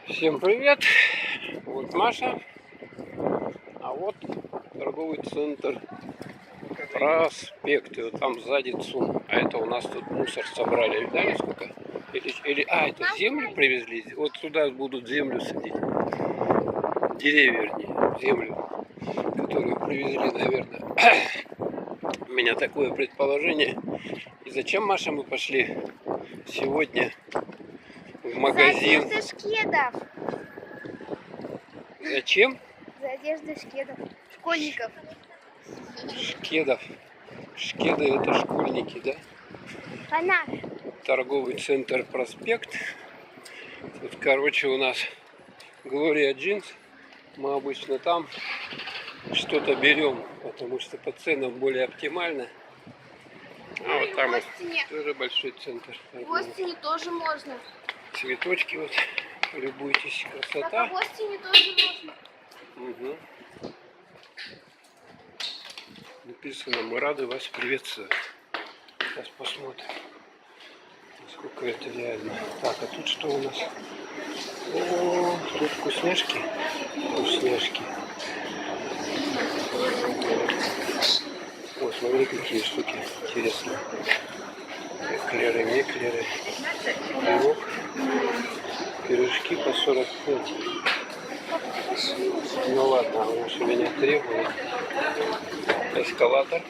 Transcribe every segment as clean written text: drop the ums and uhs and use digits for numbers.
Всем привет! Вот Маша, а вот торговый центр Проспект. И вот там сзади ЦУМ. А это у нас тут мусор собрали. Видали сколько? Это землю привезли. Вот сюда будут землю садить. Деревья, вернее, землю, которую привезли, наверное. У меня такое предположение. И зачем, Маша, мы пошли сегодня в магазин? За одеждой шкедов. Зачем? За одеждой шкедов. Школьников. Шкедов. Шкеды — это школьники, да? Фонарь. Торговый центр Проспект. Тут, короче, у нас Глория Джинс. Мы обычно там что-то берем, потому что по ценам более оптимально. А вот там вот тоже большой центр. В Остине тоже можно. Цветочки вот, полюбуйтесь, красота. В Остине тоже можно. Угу. Написано: мы рады вас приветствовать. Сейчас посмотрим, насколько это реально. Так, а тут что у нас? О, тут вкусняшки. Вкусняшки. О, смотри, какие штуки интересные. Эклеры, меклеры. Пирог. Пирожки по 45. Ну ладно, он уж меня требует. Эскалатор.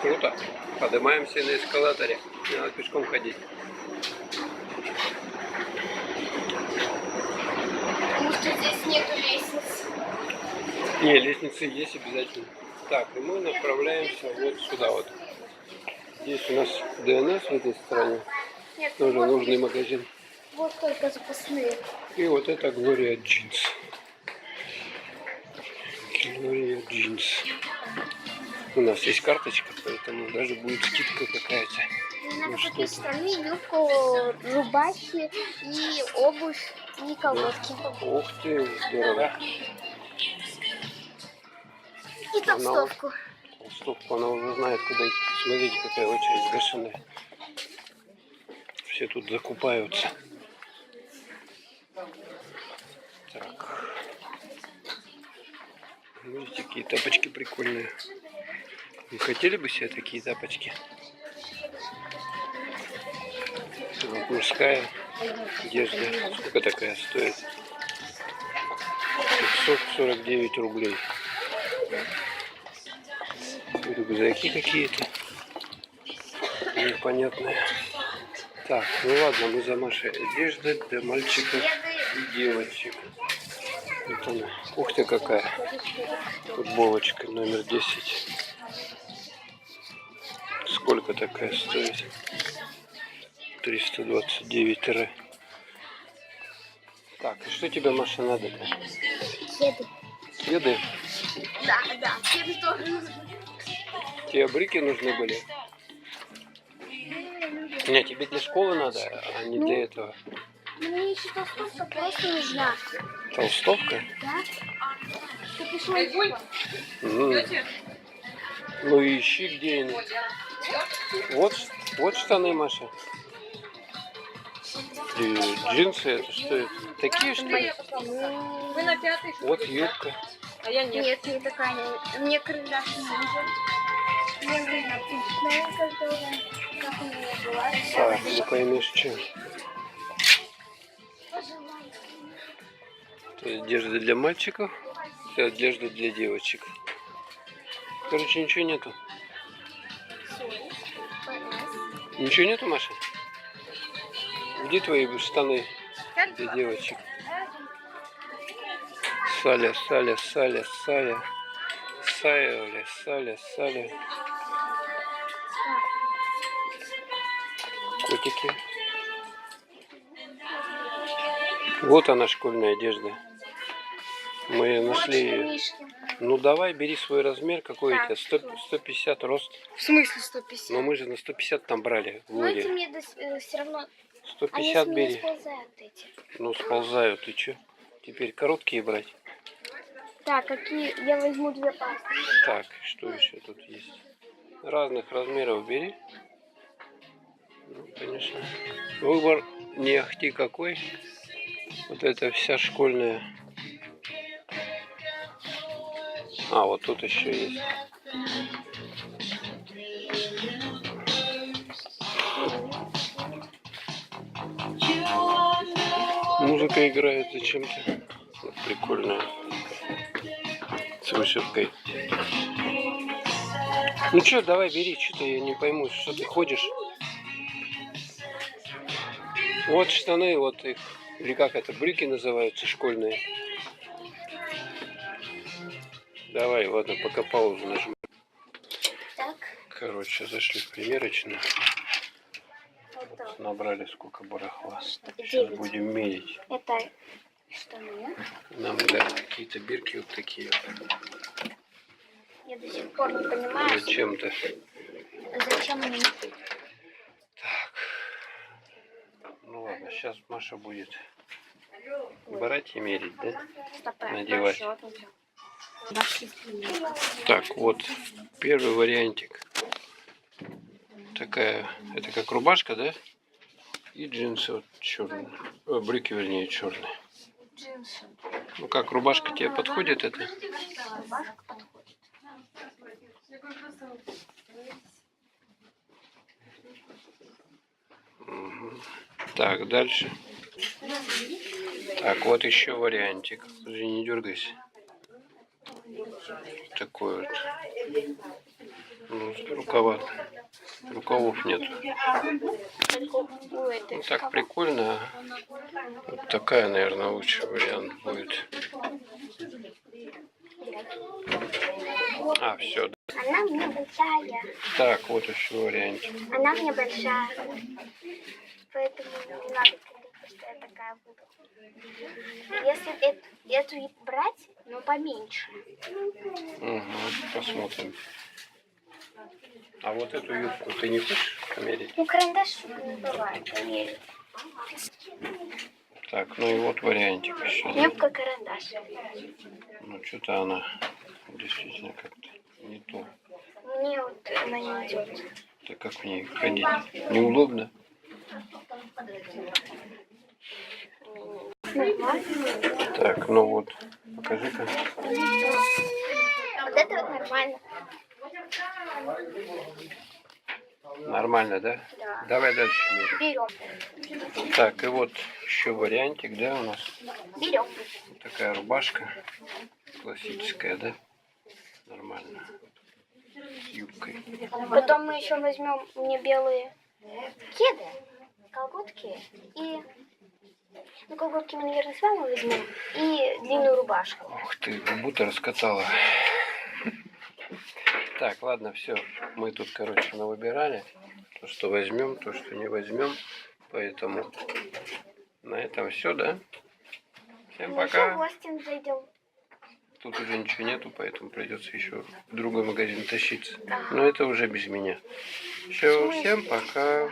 Круто. Поднимаемся на эскалаторе. Не надо пешком ходить. Потому что здесь нету лестниц. Не, лестницы есть обязательно. Так, и мы направляемся вот сюда вот. Здесь у нас ДНС в этой стороне. Нет, Тоже вот нужный здесь. магазин. Вот только запасные. И вот это Глория Джинс. Глория Джинс. У нас есть карточка, поэтому даже будет скидка какая-то. Надо купить штаны, юбку, рубахи и обувь, и колготки. Ух ты, здорово. И толстовку. Толстовку, она уже знает, куда идти. Смотрите, какая очередь бешеная. Все тут закупаются. Так. Видите, какие тапочки прикольные. Вы хотели бы себе такие тапочки? Вот мужская одежда. Сколько такая стоит? 549 рублей. Рюкзаки какие-то непонятные. Так, ну ладно, мы за Машей. Одежда для мальчиков и девочек. Вот она. Ух ты, какая футболочка номер 10. Сколько такая стоит? 329 р. Так, и что тебе, Маша, надо-то? Кеды. Кеды? Да, кеды тоже нужны. Тебе брюки нужны были? Нет, тебе для школы надо, а не для этого. Мне еще толстовка просто нужна. Толстовка? Да? Капюшон. Ну и ищи, где они. Вот штаны, Маша. И джинсы, это что это? Такие, что ли? Вы на пятый. Вот юбка. А я нет. Нет, не такая. Мне карандаш не нужен. Мне нужна пышная, которая, как у меня была. Так, не поймешь, что. Это одежда для мальчиков, это одежда для девочек. Короче, ничего нету. Ничего нету, Маша? Где твои штаны для девочек? Саля. Котики. Вот она, школьная одежда. Мы ее нашли ее. Ну давай, бери свой размер, какой у тебя? 150 рост. В смысле 150? Но мы же на 150 там брали. Ну эти мне все равно... 150 они бери. сползают эти. Ну сползают, ты че? Теперь короткие брать. Так, какие? Я возьму 2 пасты. Так, что еще тут есть? Разных размеров бери. Ну, конечно. Выбор Не ахти какой. Вот это вся школьная. А, вот тут еще есть. Музыка играет зачем-то. Вот прикольная. С вышивкой. Ну что, давай бери, что-то я не пойму, что ты ходишь. Вот штаны, вот их, или как это, брюки называются, школьные. Давай, ладно, пока паузу нажму. Так. Короче, зашли в примерочную. Вот набрали сколько барахла. Сейчас будем мерить. Это штаны. Нам дали какие-то бирки вот такие. Я до сих пор не понимаю, Зачем-то. зачем мне. Так. Ну ладно, сейчас Маша будет брать и мерить, да? Надевать. Так, вот первый вариантик. Такая, это как рубашка, да? И джинсы вот черные. Брюки, вернее, черные. Джинсы. Ну как, рубашка тебе подходит это? Рубашка подходит. Угу. Так, дальше. Так, вот еще вариантик. Подожди, не дергайся. Такой вот. Ну, рукавов нет. Ну, так прикольно. Вот такая, наверное, лучший вариант будет. А, все. Она мне большая. Так, вот еще вариант. Она мне большая. Поэтому не надо говорить, что я такая буду. Если эту брать, но поменьше. Угу, посмотрим. А вот эту юбку ты не хочешь померить? Ну, карандаш не бывает, померить. Так, ну и вот вариантик еще. Юбка карандаш. Ну, что-то она действительно как-то не то. Мне вот она не идет. Так как в ней ходить? Неудобно? Нормально. Так, ну вот, покажи-ка. Вот это вот нормально. Нормально, да? Да. Давай дальше мерим. Берем. Так, и вот еще вариантик, да, у нас? Берем. Вот такая рубашка. Классическая, да? Нормально. С юбкой. Потом мы еще возьмем мне белые кеды, колготки и... Ну, колготки мы, наверное, с вами возьмем. И длинную рубашку. Ух ты, губу-то раскатала. Так, ладно, все. Мы тут, короче, навыбирали. То, что возьмем, то, что не возьмем. Поэтому на этом все, да? Всем Мы еще в пока. Остин зайдем. Тут уже ничего нету, поэтому придется еще в другой магазин тащиться. Но это уже без меня. Все, всем пока.